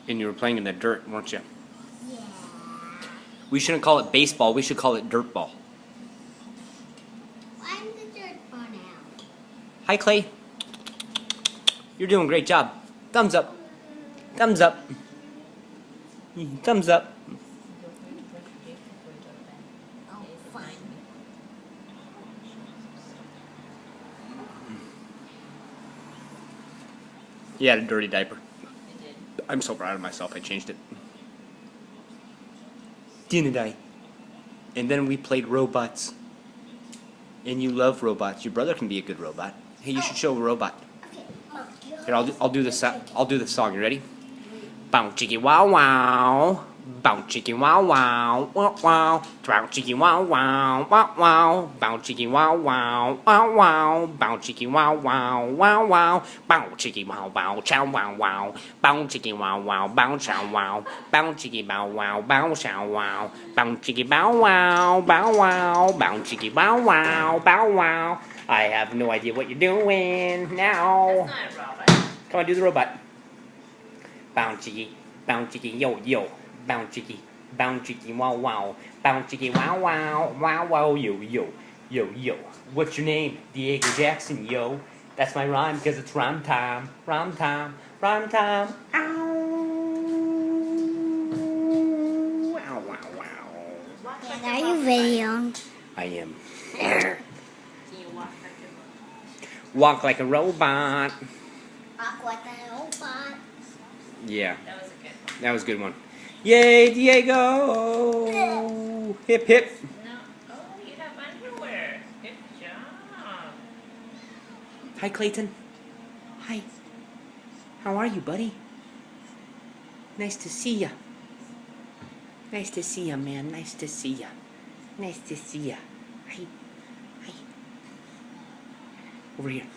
And you were playing in the dirt, weren't you? Yeah. We shouldn't call it baseball. We should call it dirt ball. I'm the dirt ball now. Hi, Clay. You're doing a great job. Thumbs up. Thumbs up. Thumbs up. Oh, fine. You had a dirty diaper. I'm so proud of myself. I changed it. Didn't I? And then we played robots. And you love robots. Your brother can be a good robot. Hey, you should show a robot. Okay, Mom, Here, I'll do the song. You ready? Bow chickie wow wow. Bow chickie wow wow. Wow wow. Bow chickie wow wow. Wow wow. Bow chickie wow wow. Wow wow. Bow chickie wow wow. Wow wow. Bow chickie wow wow. Chow wow wow. Bow chickie wow wow. Bow chow wow. Bow chickie bow wow. Bow chow wow. Bow chickie bow wow. Bow wow. Bow chickie bow wow. Bow wow. I have no idea what you're doing now. That's not a robot. Come on, do the robot. Bounce chicky, yo, yo. Bounce chicky, wow, wow. Bounce chicky, wow, wow. Wow, wow, yo, yo. Yo, yo. What's your name? Diego Jackson, yo. That's my rhyme because it's rhyme time. Rhyme time. Rhyme time. Ow. Wow, wow, wow. Dad, are you videoing? I am. Can you walk like a Walk like a robot. Walk like a robot. Yeah. That was a good one. That was a good one. Yay, Diego! Hip, hip. No. Oh, you have underwear. Good job. Hi, Clayton. Hi. How are you, buddy? Nice to see ya. Nice to see ya, man. Nice to see ya. Nice to see ya. Hi. Hi. Over here.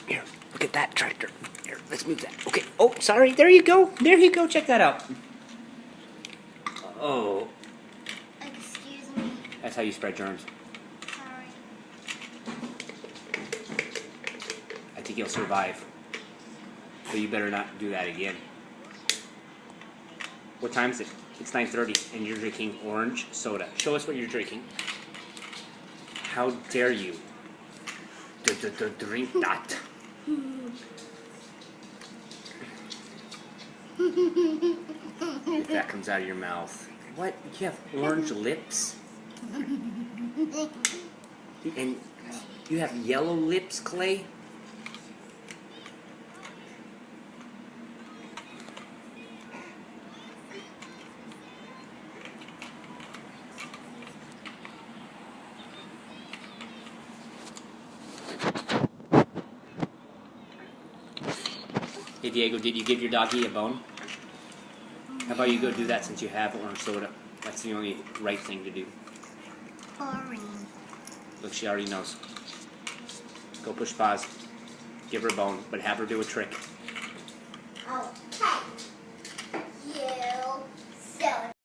Here, look at that tractor. Here, let's move that. Okay. Oh, sorry. There you go. There you go. Check that out. Oh, Excuse me. that's how you spread germs. Sorry. I think you'll survive. So you better not do that again. What time is it? It's 9:30 and you're drinking orange soda. Show us what you're drinking. How dare you drink that? If that comes out of your mouth. What? You have orange lips? And you have yellow lips, Clay? Hey Diego, did you give your doggy a bone? How about you go do that since you have orange soda? That's the only right thing to do. Boring. Look, she already knows. Go push pause. Give her a bone, but have her do a trick. Oh.